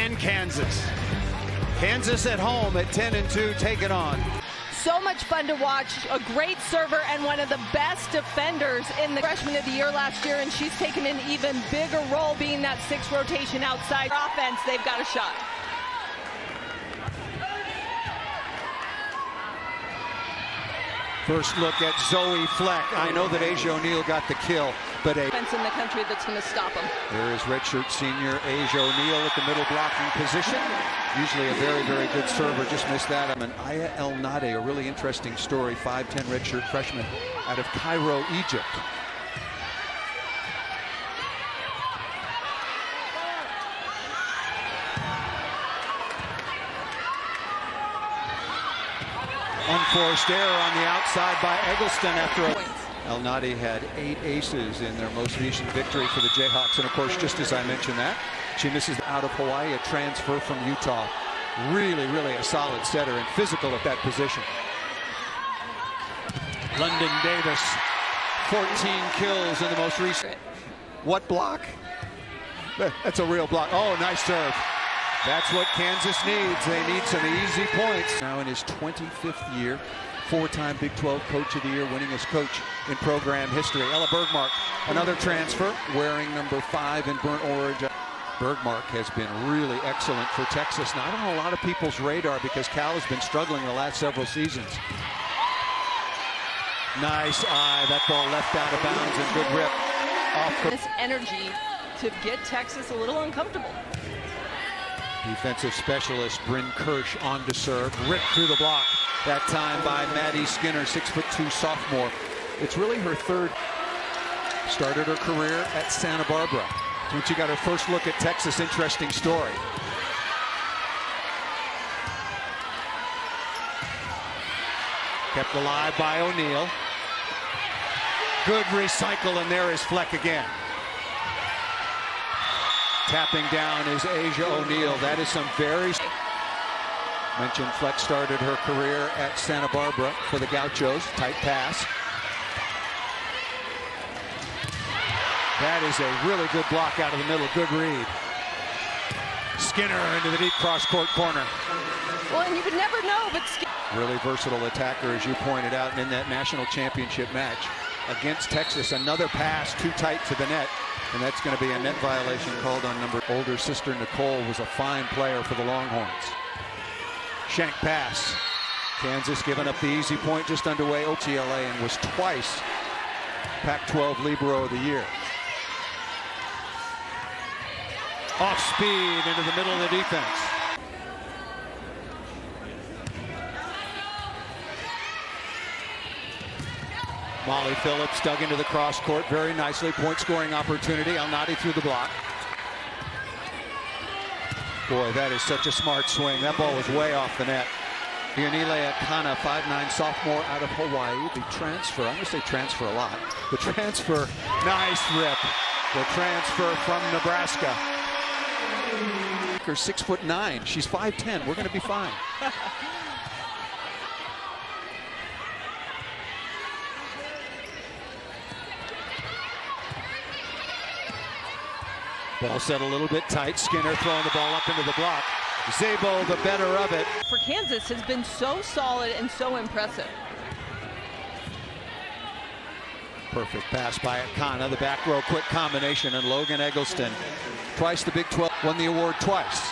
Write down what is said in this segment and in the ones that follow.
and Kansas. Kansas at home at 10-2, take it on. So much fun to watch. A great server and one of the best defenders in the freshman of the year last year, and she's taken an even bigger role being that sixth rotation outside offense. They've got a shot. First look at Zoe Fleck. I know that Asia O'Neal got the kill, but a defense in the country that's going to stop them. There is redshirt senior Asia O'Neal at the middle blocking position. Usually a very, very good server. Just missed that. Aya El Nade, a really interesting story. 5'10" redshirt freshman out of Cairo, Egypt. Unforced error on the outside by Eggleston after El Nadi had 8 aces in their most recent victory for the Jayhawks. And of course, just as I mentioned that, she misses out of Hawaii, a transfer from Utah. Really, really a solid setter and physical at that position. London Davis, 14 kills in the most recent. What block? That's a real block. Oh, nice serve. That's what Kansas needs. They need some easy points. Now in his 25th year, 4-time Big 12 Coach of the Year, winningest coach in program history. Ella Bergmark, another transfer, wearing number 5 in burnt orange. Bergmark has been really excellent for Texas. Not on a lot of people's radar because Cal has been struggling the last several seasons. Nice eye. That ball left out of bounds and good rip. Off this energy to get Texas a little uncomfortable. Defensive specialist Bryn Kirsch on to serve, ripped through the block. That time by Maddie Skinner, 6'2" sophomore. It's really her third. Started her career at Santa Barbara. When she got her first look at Texas, interesting story. Kept alive by O'Neal. Good recycle, and there is Fleck again. Tapping down is Asia O'Neal. That is some very... Mentioned Fleck started her career at Santa Barbara for the Gauchos. Tight pass. That is a really good block out of the middle. Good read. Skinner into the deep cross-court corner. Well, and you would never know, but... Really versatile attacker, as you pointed out, and in that national championship match against Texas. Another pass too tight to the net. And that's going to be a net violation called on older sister Nicole was a fine player for the Longhorns. Shank pass. Kansas giving up the easy point just underway. OTLA and was twice Pac-12 Libero of the Year. Off speed into the middle of the defense. Molly Phillips dug into the cross court very nicely. Point scoring opportunity. El Nadi through the block. Boy, that is such a smart swing. That ball was way off the net. Yunile Akana, 5'9" sophomore out of Hawaii. The transfer, I'm going to say transfer a lot. The transfer, nice rip. The transfer from Nebraska. Her 6'9". She's 5'10". We're going to be fine. Ball set a little bit tight. Skinner throwing the ball up into the block. Zabo the better of it. For Kansas has been so solid and so impressive. Perfect pass by Akana. The back row quick combination, and Logan Eggleston, twice the Big 12, won the award twice.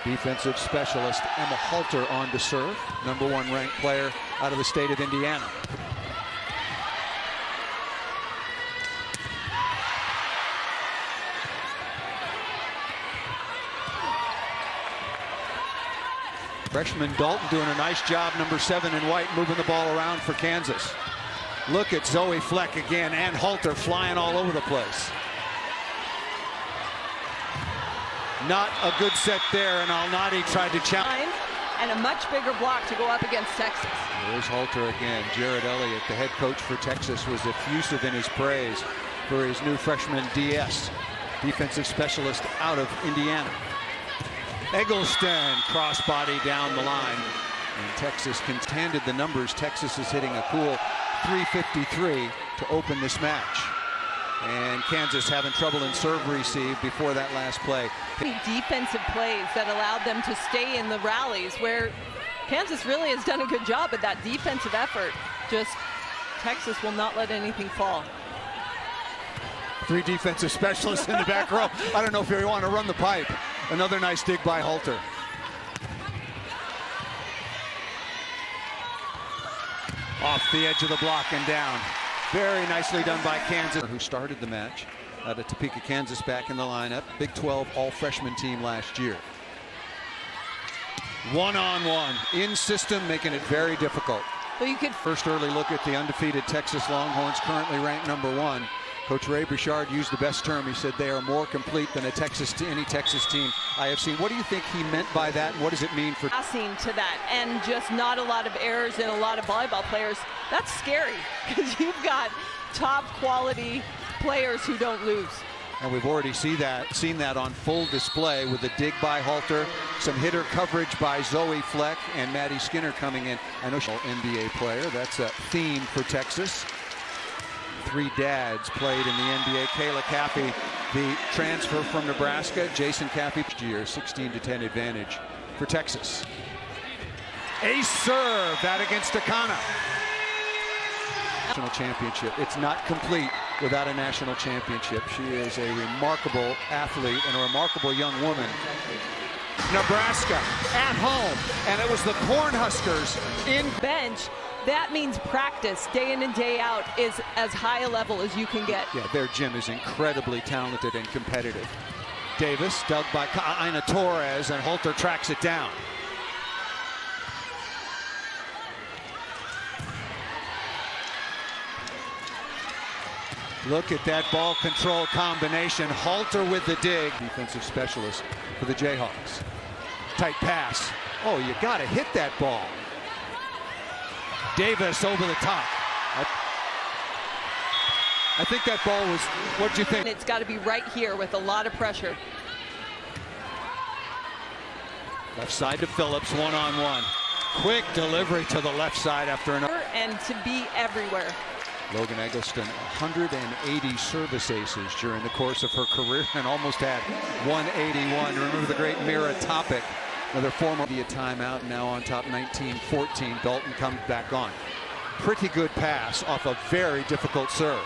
Defensive specialist Emma Halter on to serve. #1 ranked player out of the state of Indiana. Freshman Dalton doing a nice job, #7 in white, moving the ball around for Kansas. Look at Zoe Fleck again, and Halter flying all over the place. Not a good set there, and El Nadi tried to challenge. And a much bigger block to go up against Texas. There's Halter again. Jared Elliott, the head coach for Texas, was effusive in his praise for his new freshman DS, defensive specialist out of Indiana. Eggleston crossbody down the line, and Texas contended the numbers. Texas is hitting a cool .353 to open this match. And Kansas having trouble in serve receive before that last play. Defensive plays that allowed them to stay in the rallies, where Kansas really has done a good job at that defensive effort. Just Texas will not let anything fall. 3 defensive specialists in the back row. I don't know if you want to run the pipe. Another nice dig by Halter. Off the edge of the block and down. Very nicely done by Kansas, who started the match out of Topeka, Kansas, back in the lineup. Big 12 all-freshman team last year. One-on-one in system, making it very difficult. Well, you could first early look at the undefeated Texas Longhorns, currently ranked #1. Coach Ray Bouchard used the best term. He said they are more complete than any Texas team I have seen. What do you think he meant by that, and what does it mean for passing to that, and just not a lot of errors in a lot of volleyball players? That's scary, because you've got top quality players who don't lose. And we've already seen that on full display with a dig by Halter, some hitter coverage by Zoe Fleck, and Maddie Skinner coming in. I know she's an NBA player. That's a theme for Texas. 3 dads played in the NBA. Kayla Caffey, the transfer from Nebraska. Jason Caffey, year 16-10 advantage for Texas. Ace serve, that against Akana. National championship. It's not complete without a national championship. She is a remarkable athlete and a remarkable young woman. Nebraska at home, and it was the Cornhuskers in bench. That means practice day in and day out is as high a level as you can get. Yeah, their gym is incredibly talented and competitive. Davis dug by Aina Torres, and Halter tracks it down. Look at that ball control combination. Halter with the dig. Defensive specialist for the Jayhawks. Tight pass. Oh, you got to hit that ball. Davis over the top. I think that ball was, what do you think? It's got to be right here with a lot of pressure. Left side to Phillips, one-on-one. Quick delivery to the left side after another. And to be everywhere. Logan Eggleston, 180 service aces during the course of her career, and almost had 181. Remember the great Mira Topic, another former via timeout, now on top 19-14. Dalton comes back on. Pretty good pass off a very difficult serve.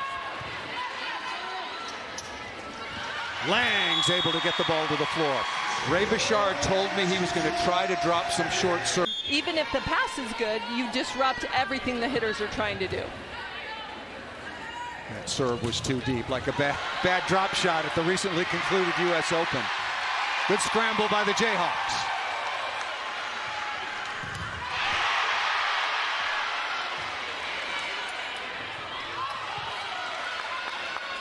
Lang's able to get the ball to the floor. Ray Bouchard told me he was going to try to drop some short serve. Even if the pass is good, you disrupt everything the hitters are trying to do. That serve was too deep, like a bad drop shot at the recently concluded U.S. Open. Good scramble by the Jayhawks.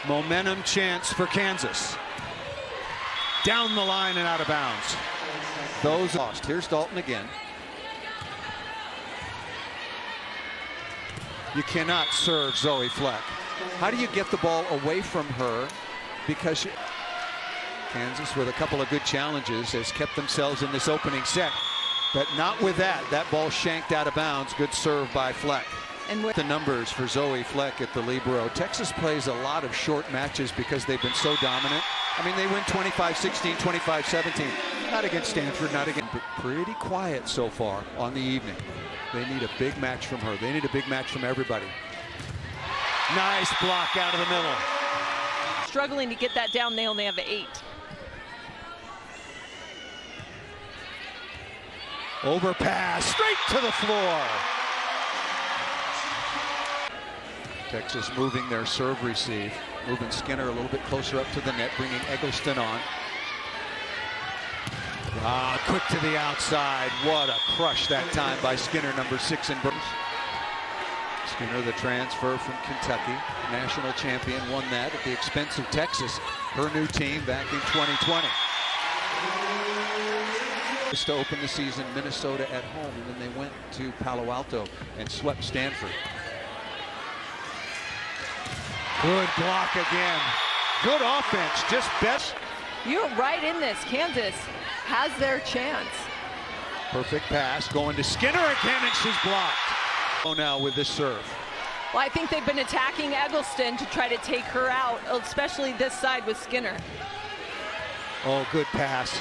Momentum chance for Kansas. Down the line and out of bounds. Those lost. Here's Dalton again. You cannot serve Zoe Fleck. How do you get the ball away from her? Because Kansas, with a couple of good challenges, has kept themselves in this opening set. But not with that. That ball shanked out of bounds. Good serve by Fleck. And with the numbers for Zoe Fleck at the libero. Texas plays a lot of short matches because they've been so dominant. I mean, they win 25-16, 25-17. Not against Stanford, not against, but pretty quiet so far on the evening. They need a big match from her. They need a big match from everybody. Nice block out of the middle. Struggling to get that down. They only have 8. Overpass straight to the floor. Texas moving their serve receive. Moving Skinner a little bit closer up to the net, bringing Eggleston on. Quick to the outside. What a crush that time by Skinner, number 6 in Bruce. Skinner, the transfer from Kentucky, national champion, won that at the expense of Texas, her new team back in 2020. Just to open the season, Minnesota at home, and then they went to Palo Alto and swept Stanford. Good block again. Good offense, just best. You're right in this. Kansas has their chance. Perfect pass going to Skinner again, and she's blocked. Oh, now with this serve. Well, I think they've been attacking Eggleston to try to take her out, especially this side with Skinner. Oh, good pass.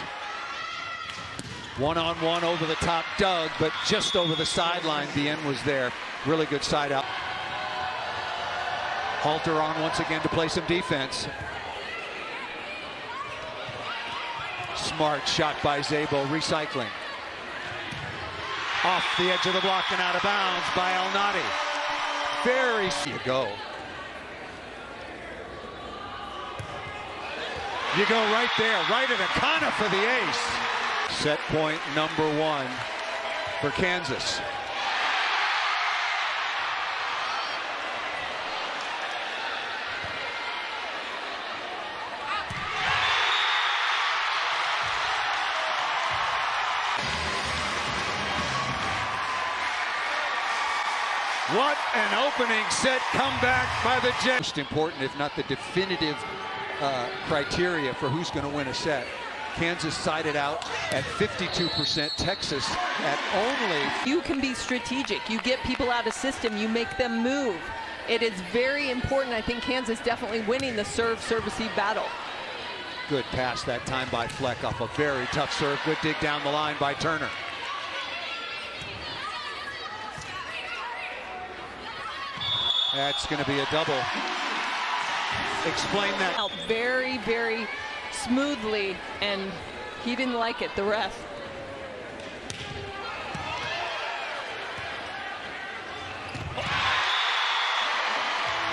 One-on-one over the top, dug, but just over the sideline. Bien was there. Really good side out. Halter on once again to play some defense. Smart shot by Szabo, recycling. Off the edge of the block and out of bounds by El Nadi. Very you go. You go right there, right at Akana for the ace. Set point number 1 for Kansas. What an opening set comeback by the Jets. Most important, if not the definitive criteria for who's going to win a set. Kansas sided out at 52%, Texas at only. You can be strategic. You get people out of system. You make them move. It is very important. I think Kansas definitely winning the serve-receive battle. Good pass that time by Fleck off a very tough serve. Good dig down the line by Turner. That's going to be a double. Explain that. Out very, very smoothly, and he didn't like it, the ref.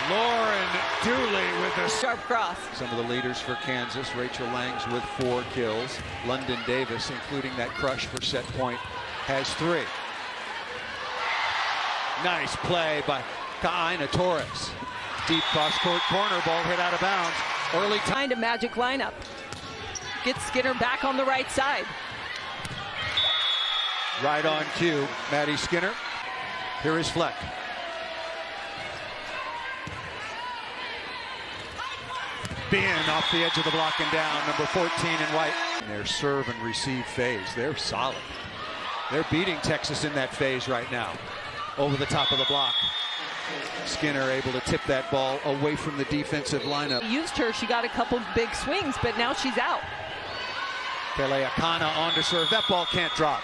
Lauren Dooley with a sharp cross. Some of the leaders for Kansas, Rachel Langs with 4 kills. London Davis, including that crush for set point, has 3. Nice play by Kaina Torres. Deep cross-court corner, ball hit out of bounds. Early time. Find a magic lineup. Get Skinner back on the right side. Right on cue, Maddie Skinner. Here is Fleck. Bien off the edge of the block and down, number 14 in white. In their serve and receive phase, they're solid. They're beating Texas in that phase right now. Over the top of the block. Skinner able to tip that ball away from the defensive lineup. Used her, she got a couple big swings, but now she's out. Pele Akana on to serve. That ball can't drop.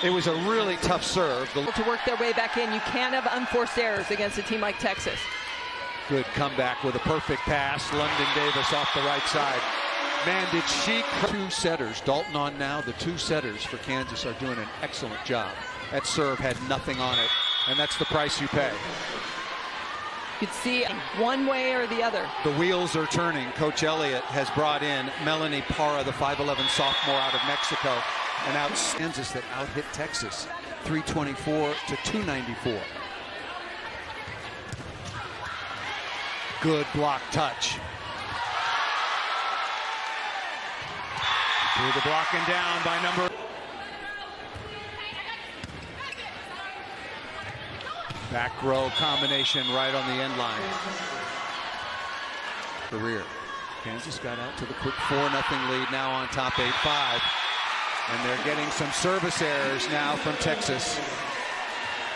It was a really tough serve. To work their way back in, you can't have unforced errors against a team like Texas. Good comeback with a perfect pass. London Davis off the right side. Man, did she... 2 setters. Dalton on now. The 2 setters for Kansas are doing an excellent job. That serve had nothing on it, and that's the price you pay. You could see one way or the other. The wheels are turning. Coach Elliott has brought in Melanie Parra, the 5'11 sophomore out of Mexico, and out Kansas that out-hit Texas 324 to 294. Good block touch. Through the block and down by number. Back row combination right on the end line. Career. Kansas got out to the quick 4-0 lead, now on top 8-5. And they're getting some service errors now from Texas.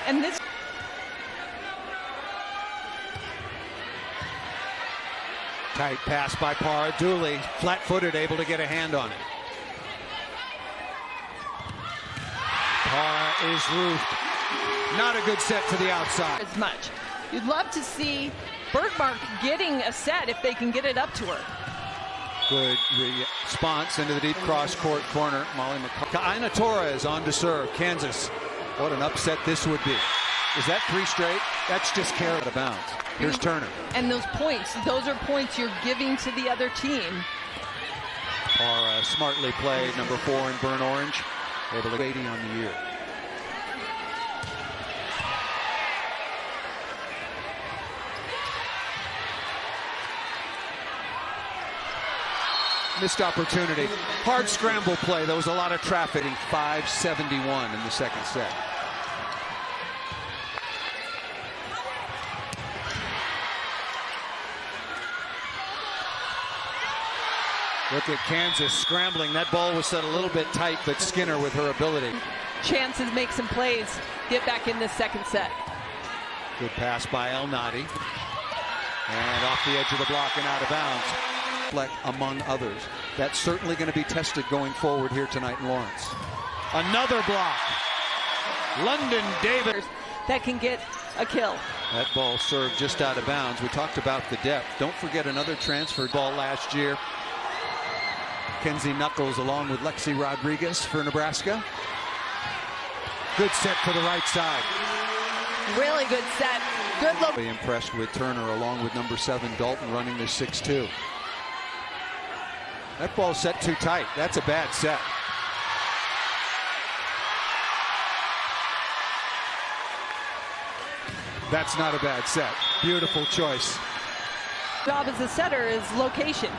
And this tight pass by Parra. Dooley, flat-footed, able to get a hand on it. Parra is roofed. Not a good set to the outside. As much. You'd love to see Bergmark getting a set if they can get it up to her. Good response into the deep cross-court corner. Molly McCarthy. Kaina Torres on to serve. Kansas. What an upset this would be. Is that 3 straight? That's just carried out of bounds. Here's Turner. And those points, those are points you're giving to the other team. Parra smartly played, number 4 in burnt orange. Able to 80 on the year. Missed opportunity. Hard scramble play. There was a lot of traffic. 5:71 in the second set. Look at Kansas scrambling. That ball was set a little bit tight, but Skinner with her ability. Chances make some plays. Get back in this second set. Good pass by El Nadi. And off the edge of the block and out of bounds. Fleck among others. That's certainly going to be tested going forward here tonight in Lawrence. Another block. London Davis. That can get a kill. That ball served just out of bounds. We talked about the depth. Don't forget another transfer ball last year. Kenzie Knuckles along with Lexi Rodriguez for Nebraska. Good set for the right side. Really good set. Good look. Really impressed with Turner along with number 7 Dalton running the 6-2. That ball set too tight. That's a bad set. That's not a bad set. Beautiful choice. Job as a setter is location.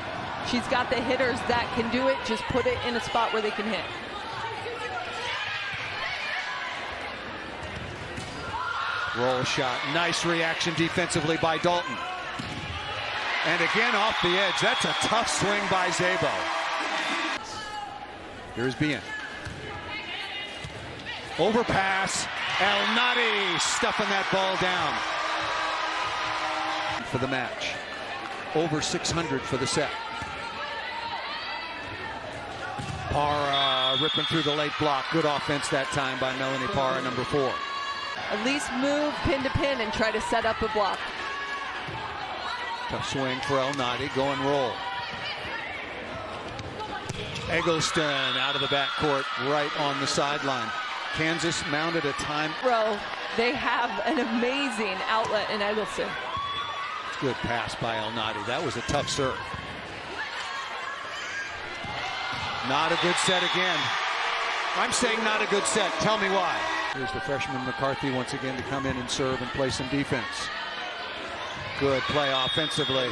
She's got the hitters that can do it. Just put it in a spot where they can hit. Roll shot. Nice reaction defensively by Dalton. And again off the edge. That's a tough swing by Szabo. Here's Bien. Overpass. El Nadi stuffing that ball down. For the match. Over 600 for the set. Parra ripping through the late block. Good offense that time by Melanie Parra, number 4. At least move pin to pin and try to set up a block. Tough swing for El Nadi. Go and roll. Eggleston out of the backcourt, right on the sideline. Kansas mounted a time. They have an amazing outlet in Eggleston. Good pass by El Nadi. That was a tough serve. Not a good set again. I'm saying not a good set. Tell me why. Here's the freshman McCarthy once again to come in and serve and play some defense. Good play offensively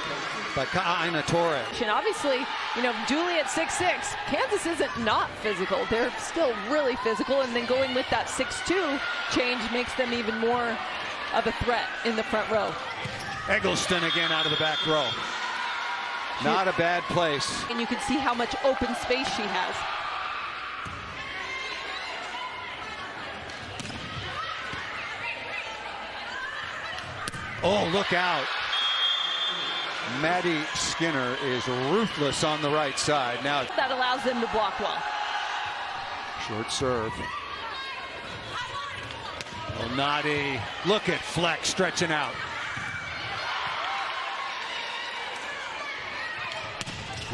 by Ka'aina Torres. And obviously, Julie at 6'6", Kansas isn't not physical. They're still really physical, and then going with that 6'2" change makes them even more of a threat in the front row. Eggleston again out of the back row. Not a bad place. And you can see how much open space she has. Oh, look out. Maddie Skinner is ruthless on the right side. Now that allows them to block well. Short serve. El Nadi. Look at Fleck stretching out.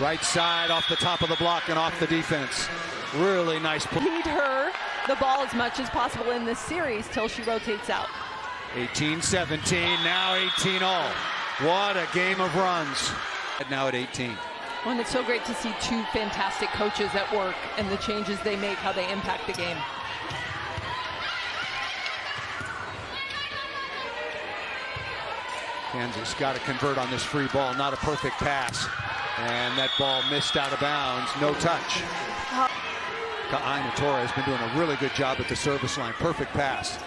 Right side off the top of the block and off the defense. Really nice play. Feed her the ball as much as possible in this series till she rotates out. 18-17, now 18-all. What a game of runs. Now at 18. Well, and it's so great to see two fantastic coaches at work and the changes they make, how they impact the game. Kansas got to convert on this free ball. Not a perfect pass. And that ball missed out of bounds. No touch. Ka'aina Torres has been doing a really good job at the service line. Perfect pass.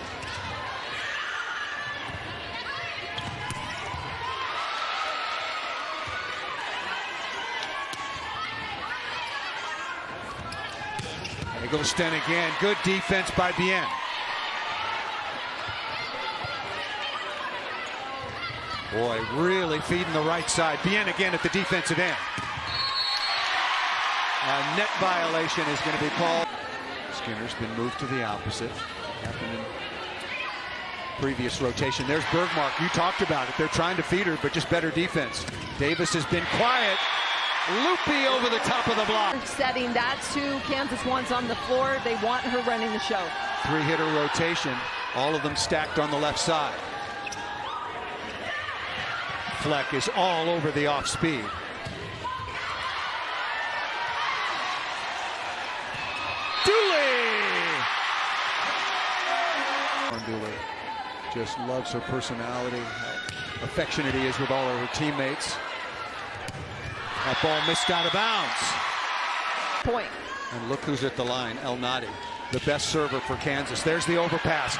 Eggleston again. Good defense by Bien. Boy, really feeding the right side. Bien again at the defensive end. A net violation is going to be called. Skinner's been moved to the opposite. Happened in previous rotation. There's Bergmark. You talked about it. They're trying to feed her, but just better defense. Davis has been quiet. Loopy over the top of the block. Setting, that's who Kansas wants on the floor. They want her running the show. 3-hitter rotation. All of them stacked on the left side. Fleck is all over the off speed. Dooley just loves her personality, how affectionate he is with all of her teammates. That ball missed out of bounds. Point. And look who's at the line, El Nadi, the best server for Kansas. There's the overpass.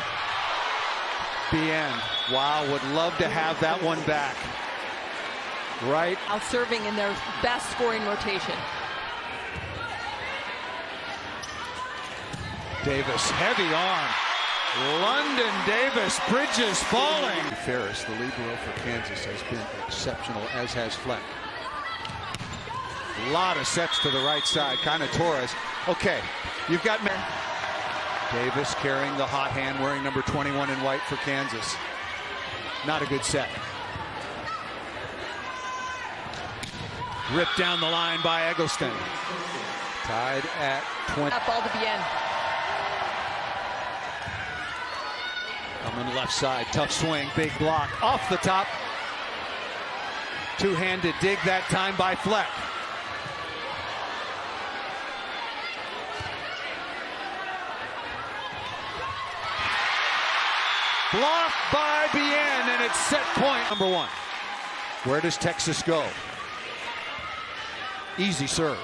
Bien, wow, would love to have that one back. Right. Out serving in their best scoring rotation. Davis, heavy arm. London Davis, bridges falling. Ferris, the libero for Kansas, has been exceptional, as has Fleck. A lot of sets to the right side. Kind of Torres. Okay, you've got Davis carrying the hot hand, wearing number 21 in white for Kansas. Not a good set. Ripped down the line by Eggleston. Tied at 20. That ball to Bien. Coming left side, tough swing, big block, off the top. Two-handed dig that time by Fleck. Blocked by Bien, and it's set point number 1. Where does Texas go? Easy serve.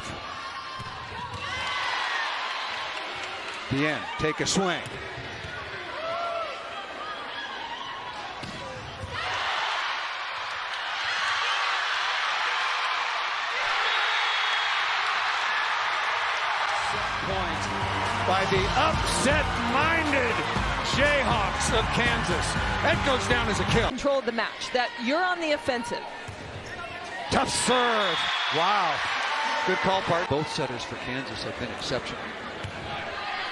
Bien, take a swing. Point by the upset-minded Jayhawks of Kansas. That goes down as a kill. Control of the match, that you're on the offensive. Tough serve. Wow. Good call, part. Both setters for Kansas have been exceptional.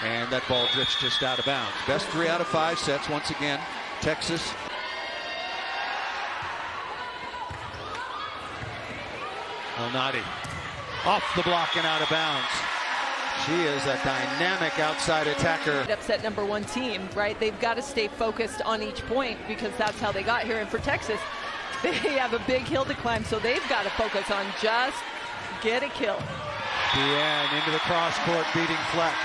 And that ball drifts just out of bounds. Best 3 out of 5 sets once again. Texas. Elnady off the block and out of bounds. She is a dynamic outside attacker. Upset number 1 team, right? They've got to stay focused on each point because that's how they got here. And for Texas, they have a big hill to climb, so they've got to focus on just get a kill. Bien into the cross court, beating Fleck.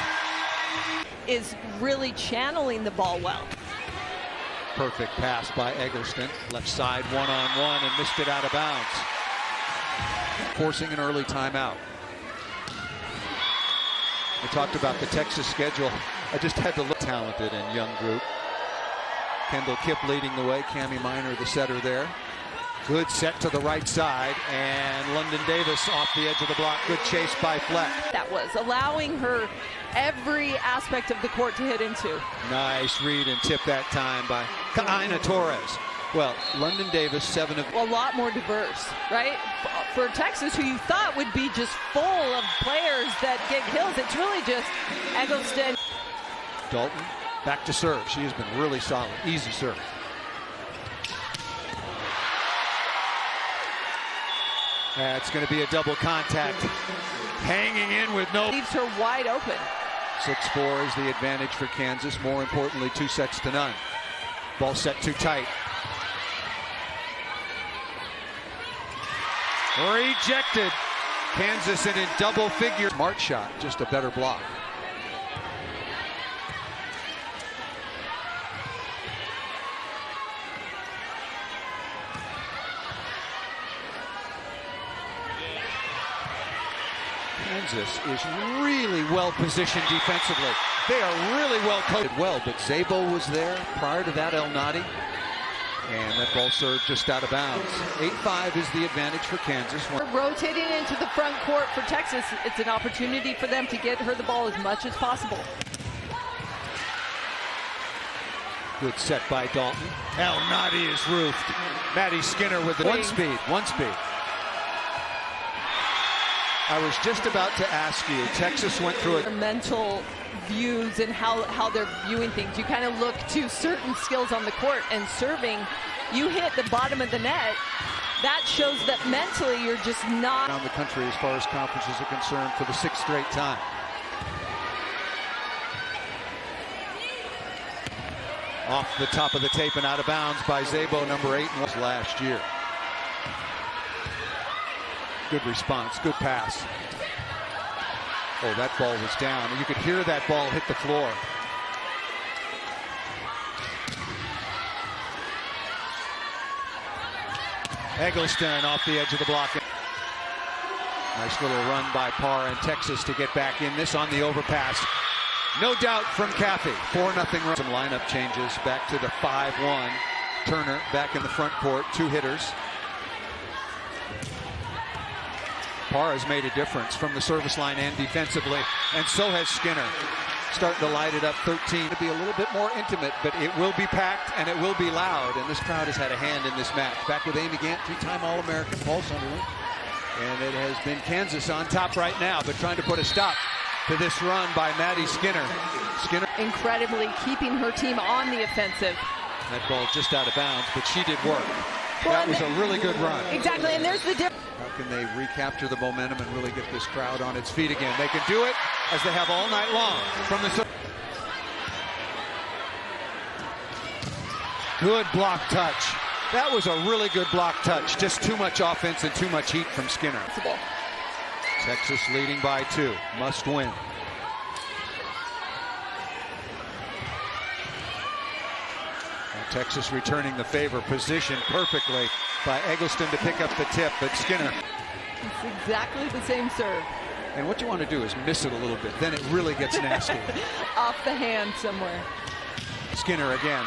Is really channeling the ball well. Perfect pass by Eggleston. Left side, one-on-one, and missed it out of bounds. Forcing an early timeout. We talked about the Texas schedule. I just had to look. Talented and young group. Kendall Kipp leading the way. Cammie Minor, the setter there. Good set to the right side, and London Davis off the edge of the block. Good chase by Fleck. That was allowing her every aspect of the court to hit into. Nice read and tip that time by Kaina Torres. Well, London Davis, 7 of... A lot more diverse, right? For Texas, who you thought would be just full of players that get kills, it's really just Eggleston. Dalton, back to serve. She has been really solid. Easy serve. That's going to be a double contact. Hanging in with no... Leaves her wide open. 6-4 is the advantage for Kansas. More importantly, 2 sets to none. Ball set too tight. Rejected. Kansas in double figure. Smart shot, just a better block. Kansas is really well positioned defensively. They are really well coached. Well, but Szabo was there. Prior to that, Elnady. And that ball served just out of bounds. 8-5 is the advantage for Kansas. Rotating into the front court for Texas, it's an opportunity for them to get her the ball as much as possible. Good set by Dalton. Elnady is roofed. Maddie Skinner with the one speed. I was just about to ask you, Texas went through it. Mental views and how they're viewing things. You kind of look to certain skills on the court, and serving, you hit the bottom of the net. That shows that mentally you're just not. Around the country as far as conferences are concerned for the 6th straight time. Off the top of the tape and out of bounds by Szabo, number 8 last year. Good response, good pass. Oh, that ball was down. You could hear that ball hit the floor. Eggleston off the edge of the block. Nice little run by Parr and Texas to get back in this on the overpass. No doubt from Caffey. 4-0 run. Some lineup changes back to the 5-1. Turner back in the front court. 2 hitters. Parr has made a difference from the service line and defensively, and so has Skinner. starting to light it up. 13 to be a little bit more intimate, but it will be packed and it will be loud. And this crowd has had a hand in this match. Back with Amy Gant, two-time All-American, Paul Sunderland. And it has been Kansas on top right now, but trying to put a stop to this run by Maddie Skinner. Skinner incredibly keeping her team on the offensive. That ball just out of bounds, but she did work. That was a really good run. Exactly, and there's the difference. How can they recapture the momentum and really get this crowd on its feet again? They can do it as they have all night long. From the good block touch. That was a really good block touch. Just too much offense and too much heat from Skinner. Texas leading by 2. Must win. Texas returning the favor, positioned perfectly by Eggleston to pick up the tip, but Skinner. It's exactly the same serve. And what you want to do is miss it a little bit, then it really gets nasty. Off the hand somewhere. Skinner again.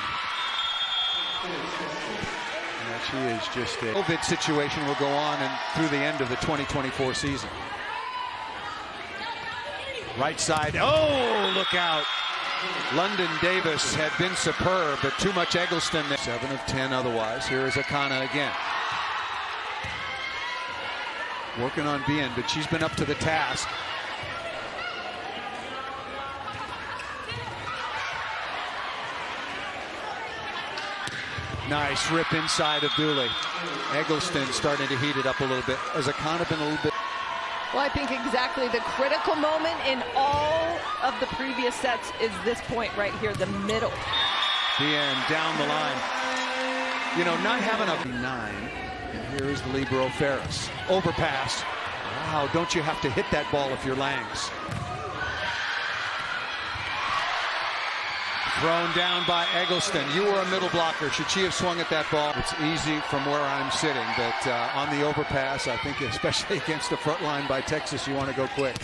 And she is just a COVID situation will go on and through the end of the 2024 season. Right side, oh, look out. London Davis had been superb, but too much Eggleston. 7 of 10 otherwise. Here is Akana again. Working on Bien, but she's been up to the task. Nice rip inside of Dooley. Eggleston starting to heat it up a little bit. Has Akana been a little bit? Well, I think exactly the critical moment in all of the previous sets is this point right here, the middle. Bien down the line. You know, not having a 9. And here is the libero Ferris. Overpass. Wow, don't you have to hit that ball if you're Langs? Thrown down by Eggleston. You were a middle blocker. Should she have swung at that ball? It's easy from where I'm sitting, but on the overpass, I think especially against the front line by Texas, you want to go quick.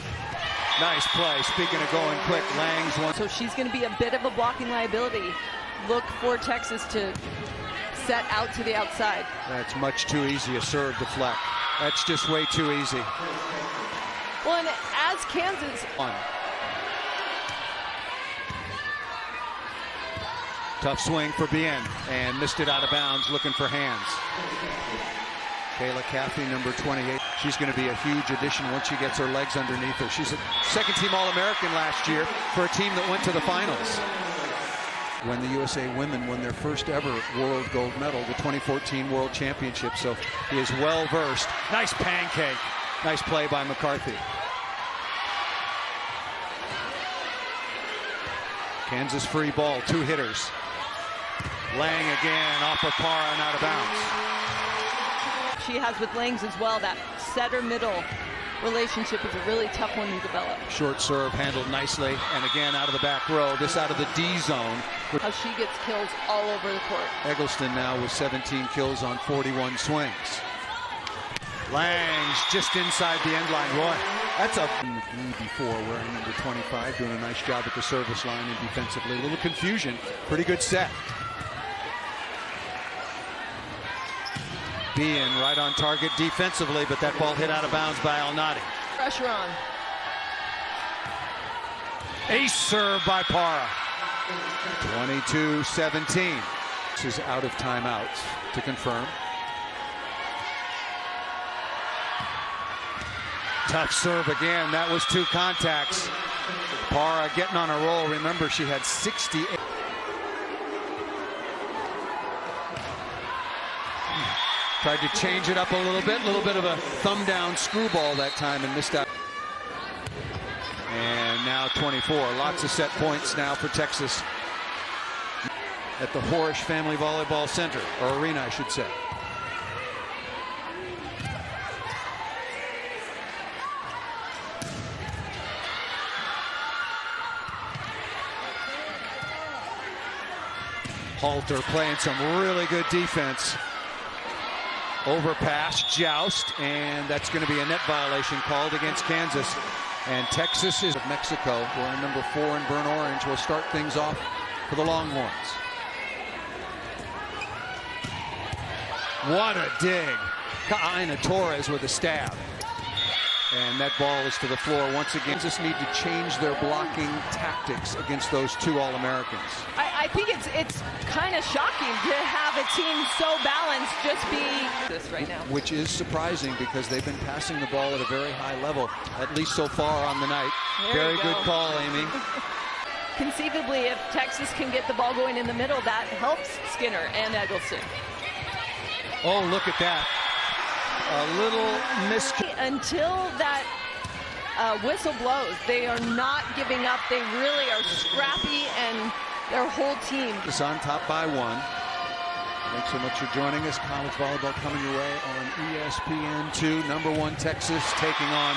Nice play. Speaking of going quick, Langs won. So she's going to be a bit of a blocking liability. Look for Texas to set out to the outside. That's much too easy a serve deflect. That's just way too easy. Well, and as Kansas... Tough swing for Bien, and missed it out of bounds, looking for hands. Kayla Caffey, number 28. She's going to be a huge addition once she gets her legs underneath her. She's a second-team All-American last year for a team that went to the finals. When the USA women won their first ever world gold medal, the 2014 World Championship, so he is well-versed. Nice pancake. Nice play by McCarthy. Kansas free ball, 2 hitters. Lang again off of Parra and out of bounds. She has with Langs as well. That setter-middle relationship is a really tough one to develop. Short serve handled nicely, and again out of the back row, this out of the D zone. How she gets kills all over the court. Eggleston now with 17 kills on 41 swings. Langs just inside the end line. Roy, that's a before wearing number 25, doing a nice job at the service line and defensively. A little confusion. Pretty good set. Bien right on target defensively, but that ball hit out of bounds by Alnati. Pressure on. Ace serve by Parra. 22-17. This is out of timeouts to confirm. Tough serve again. That was 2 contacts. Parra getting on a roll. Remember, she had 68. Tried to change it up a little bit of a thumb down screwball that time and missed out. And now 24. Lots of set points now for Texas at the Horish Family Volleyball Center, or arena, I should say. Halter playing some really good defense. Overpass, joust, and that's going to be a net violation called against Kansas. And Texas is of Mexico, wearing number 4 in burnt orange, will start things off for the Longhorns. What a dig. Aina Torres with a stab. And that ball is to the floor once again. Just need to change their blocking tactics against those two All-Americans. I think it's kind of shocking to have a team so balanced just be this right now. Which is surprising because they've been passing the ball at a very high level, at least so far on the night. Very good call, Amy. Conceivably, if Texas can get the ball going in the middle, that helps Skinner and Eggleston. Oh, look at that. A little miss. Until that whistle blows, they are not giving up. They really are scrappy, and their whole team is on top by one. Thanks so much for joining us. College volleyball coming your way on ESPN2. #1 Texas taking on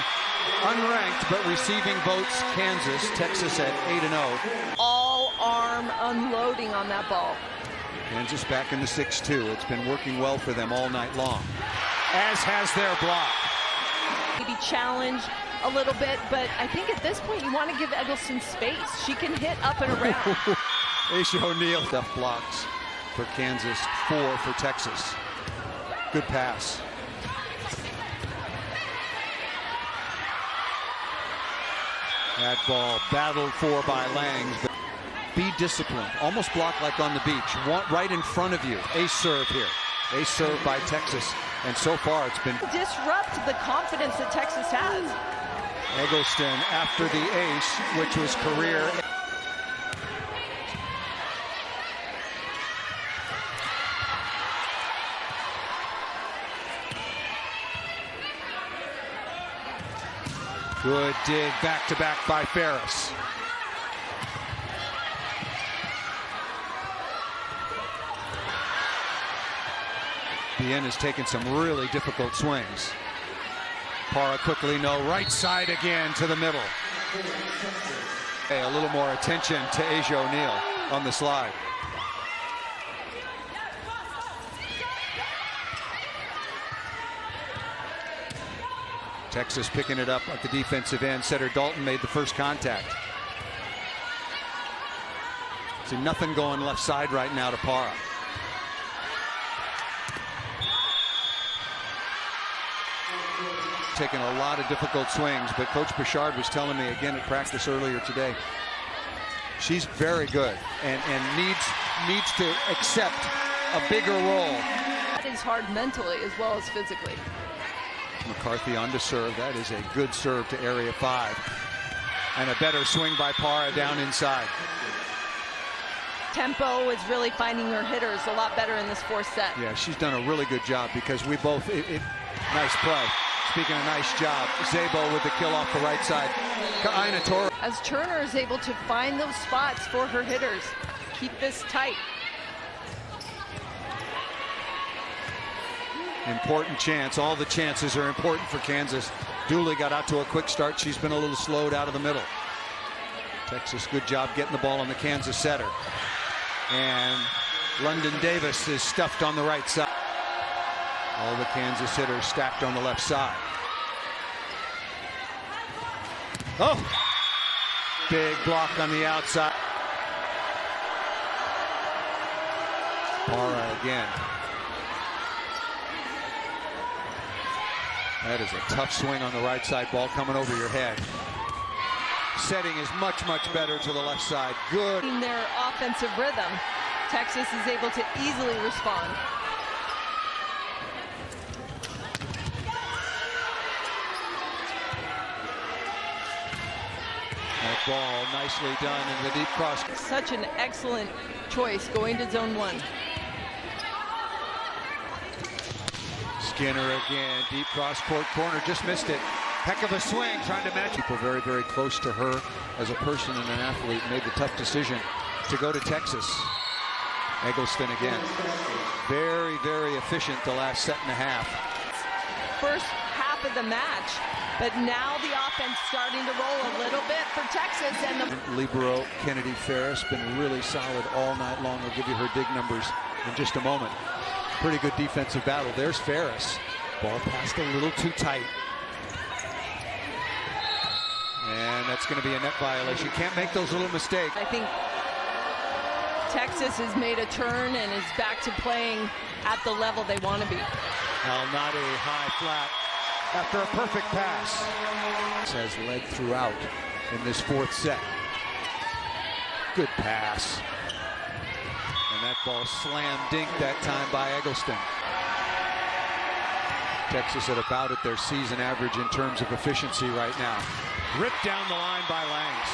unranked but receiving votes Kansas. Texas at 8-0. All arm unloading on that ball. Kansas back in the 6-2. It's been working well for them all night long, as has their block. Maybe challenge a little bit, but I think at this point you want to give Eggleston space. She can hit up and around. Asia O'Neal. Tough blocks for Kansas, 4 for Texas. Good pass. That ball battled for by Langs. Be disciplined. Almost blocked like on the beach. Right in front of you. Ace serve here. Ace serve by Texas. And so far it's been disrupt the confidence that Texas has. Eggleston after the ace, which was career. Good dig back-to-back by Ferris. Bien has taken some really difficult swings. Parra quickly, no, right side again to the middle. Hey, a little more attention to Asia O'Neal on the slide. Texas picking it up at the defensive end. Setter Dalton made the first contact. See nothing going left side right now to Parra. Taking a lot of difficult swings, but Coach Bouchard was telling me again at practice earlier today, she's very good and needs to accept a bigger role. That is hard mentally as well as physically. McCarthy on to serve. That is a good serve to area 5. And a better swing by Parra down inside. Tempo is really finding her hitters a lot better in this 4th set. Yeah, she's done a really good job because we both, nice play. Speaking of nice job, Zabo with the kill off the right side. Aina Torres. As Turner is able to find those spots for her hitters, keep this tight. Important chance. All the chances are important for Kansas. Dooley got out to a quick start. She's been a little slowed out of the middle. Texas, good job getting the ball on the Kansas setter. And London Davis is stuffed on the right side. All the Kansas hitters stacked on the left side. Oh! Big block on the outside. Parra again. That is a tough swing on the right side. Ball coming over your head. Setting is much, much better to the left side. Good. In their offensive rhythm, Texas is able to easily respond. That ball nicely done in the deep cross. Such an excellent choice going to zone 1. Skinner again, deep cross court corner, just missed it. Heck of a swing, trying to match. People very, very close to her as a person and an athlete made the tough decision to go to Texas. Eggleston again. Very, very efficient the last set and a half. First half of the match, but now the offense starting to roll a little bit for Texas. And the libero Kennedy Ferris been really solid all night long. I'll give you her dig numbers in just a moment. Pretty good defensive battle. There's Ferris. Ball passed a little too tight. And that's going to be a net violation. Can't make those little mistakes. I think Texas has made a turn and is back to playing at the level they want to be. Alnati high flat. after a perfect pass. Has led throughout in this fourth set. Good pass. And that ball slam dinked that time by Eggleston. Texas at about at their season average in terms of efficiency right now. Ripped down the line by Langs.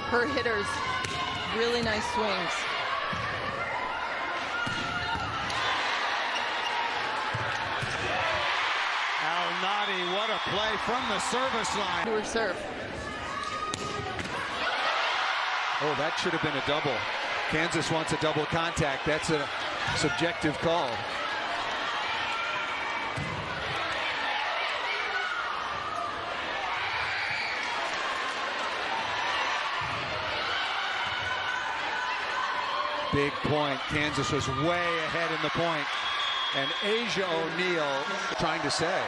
Her hitters, really nice swings. Al-Nadi, what a play from the service line. To her serve. Oh, that should have been a double. Kansas wants a double contact. That's a subjective call. Big point. Kansas was way ahead in the point. And Asia O'Neal trying to say.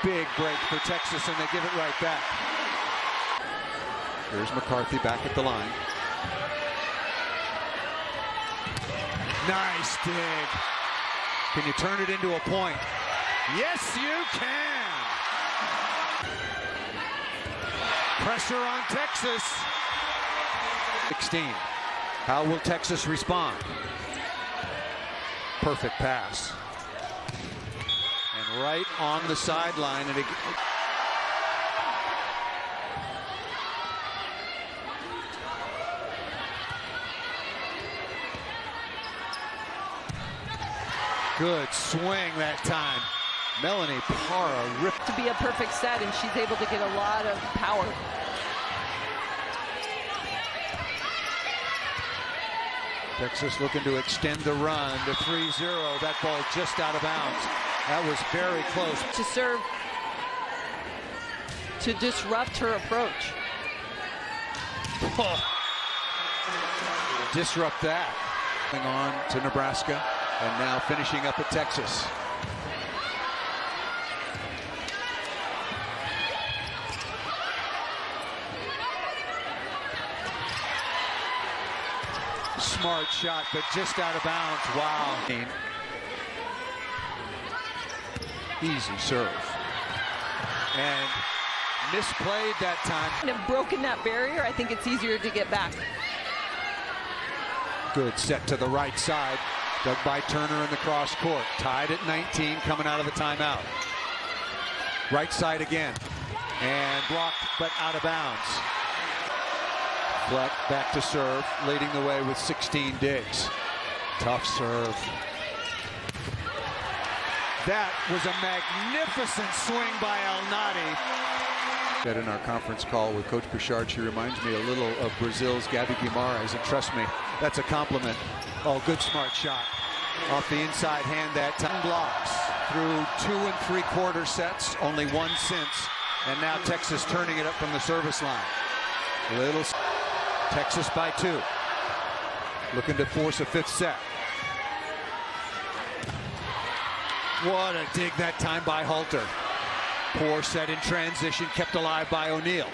Big break for Texas, and they give it right back. Here's McCarthy back at the line. Nice dig. Can you turn it into a point? Yes, you can. Pressure on Texas. 16. How will Texas respond? Perfect pass. And right on the sideline. And good swing that time. Melanie Parra ripped. To be a perfect set, and she's able to get a lot of power. Texas looking to extend the run to 3-0. That ball just out of bounds. That was very close. To serve, to disrupt her approach. Oh. Disrupt that. On to Nebraska, and now finishing up at Texas. Smart shot, but just out of bounds. Wow. Easy serve. And misplayed that time. And have broken that barrier, I think it's easier to get back. Good set to the right side. Dug by Turner in the cross court. Tied at 19 coming out of the timeout. Right side again. And blocked, but out of bounds. Fleck back to serve, leading the way with 16 digs. Tough serve. That was a magnificent swing by Al-Nadi. Said in our conference call with Coach Bouchard, she reminds me a little of Brazil's Gabi Guimarães, and trust me, that's a compliment. Oh, good smart shot. Off the inside hand that time. Blocks through 2 3/4 sets, only one since, and now Texas turning it up from the service line. Little Texas by 2. Looking to force a 5th set. What a dig that time by Halter. Poor set in transition, kept alive by O'Neal.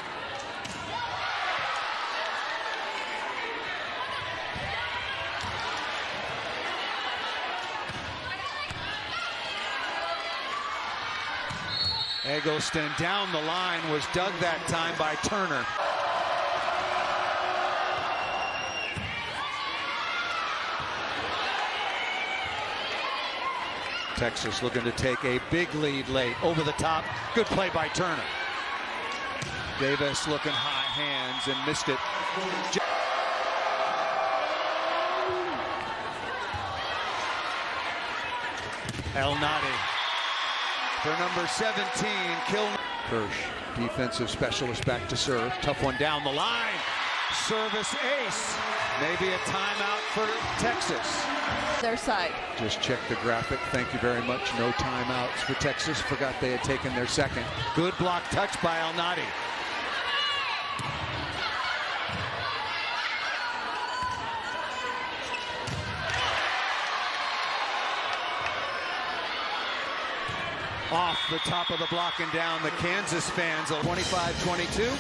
Eggleston down the line, was dug that time by Turner. Texas looking to take a big lead late. Over the top. Good play by Turner. Davis looking high hands and missed it. El-Nadi for number 17. Kirsch, defensive specialist, back to serve. Tough one down the line. Service ace. Maybe a timeout for Texas. Their side. Just check the graphic. Thank you very much. No timeouts for Texas. Forgot they had taken their second. Good block touch by Al-Nadi. Off the top of the block and down. The Kansas fans, 25-22.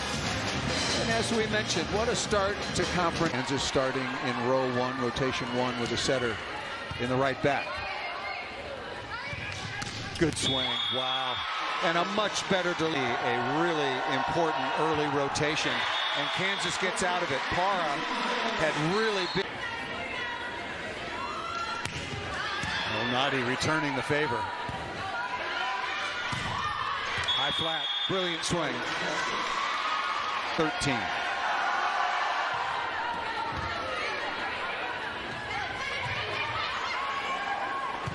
And as we mentioned, what a start to conference. Kansas starting in row 1, rotation 1, with a setter in the right back. Good swing. Wow. And a much better delay. A really important early rotation. And Kansas gets out of it. Para had really big. Elnady returning the favor. High flat. Brilliant swing. 13.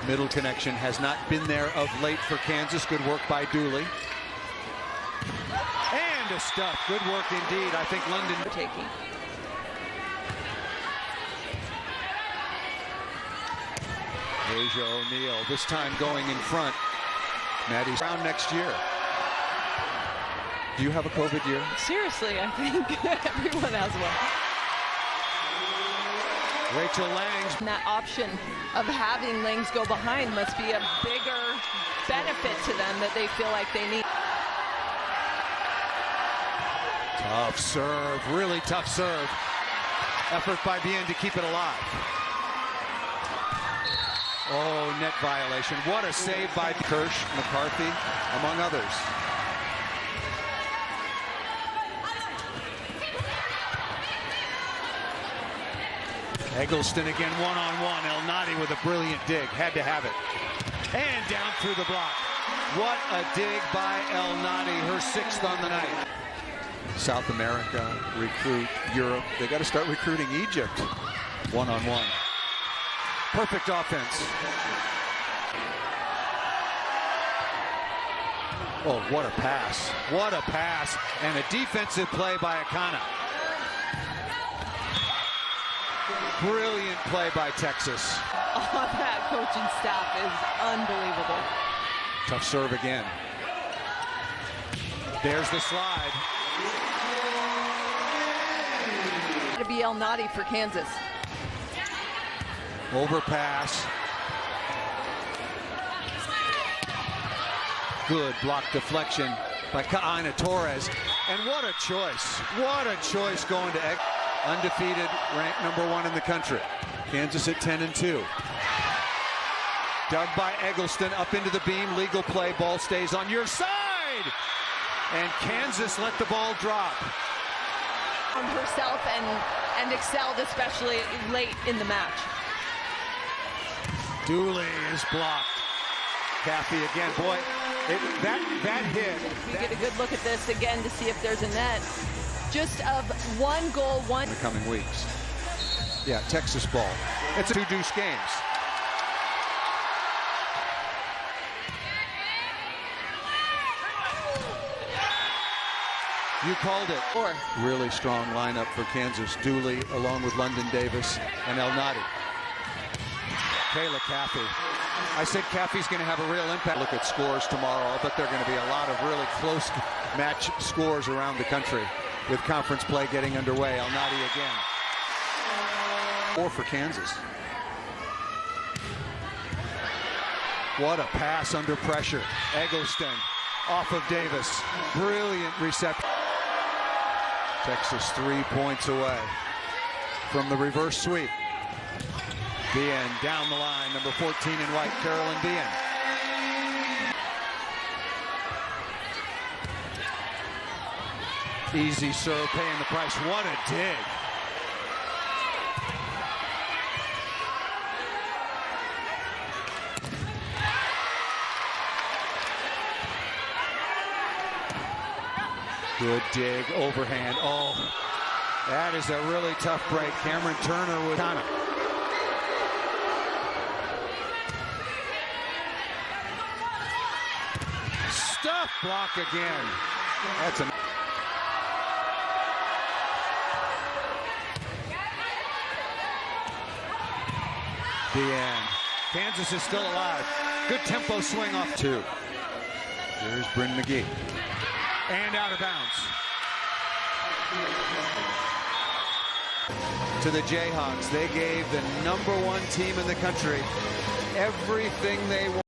Middle connection has not been there of late for Kansas. Good work by Dooley. And a stuff. Good work indeed. I think London taking. Asia O'Neal this time going in front. Maddie's around next year. Do you have a COVID year? Seriously, I think everyone has one. Rachel Langs. And that option of having Langs go behind must be a bigger benefit to them that they feel like they need. Tough serve, really tough serve. Effort by Bien to keep it alive. Oh, net violation. What a save by Kirsch, McCarthy, among others. Eggleston again one-on-one. Elnady with a brilliant dig. Had to have it. And down through the block. What a dig by Elnady. Her sixth on the night. South America, recruit Europe. They got to start recruiting Egypt. One-on-one. Perfect offense. Oh, what a pass. What a pass. And a defensive play by Akana. Brilliant play by Texas. Oh, that coaching staff is unbelievable. Tough serve again. There's the slide. To be Elnady for Kansas. Overpass. Good block deflection by Kaina Torres. And what a choice. What a choice going to undefeated, ranked #1 in the country. Kansas at 10-2. Dug by Eggleston up into the beam. Legal play. Ball stays on your side. And Kansas let the ball drop. Herself and excelled, especially late in the match. Dooley is blocked. Caffey again. Boy, that hit. We get a good look at this again to see if there's a net. Just of one goal, one. In the coming weeks. Yeah, Texas ball. It's a two-deuce games. You called it. Or really strong lineup for Kansas. Dooley along with London Davis and Elnady. Kayla Caffey. I said Caffey's going to have a real impact. Look at scores tomorrow. I bet there are going to be a lot of really close match scores around the country with conference play getting underway. Elnady again. 4 for Kansas. What a pass under pressure. Eggleston off of Davis. Brilliant reception. Texas 3 points away from the reverse sweep. Bien down the line, number 14 in white, Carolyn Bien. Easy serve, paying the price. What a dig. Good dig, overhand. Oh, that is a really tough break. Cameron Turner with Kana. Stuff block again. That's a. The end. Kansas is still alive. Good tempo swing off 2. Here's Bryn McGee. And out of bounds. To the Jayhawks. They gave the #1 team in the country everything they wanted.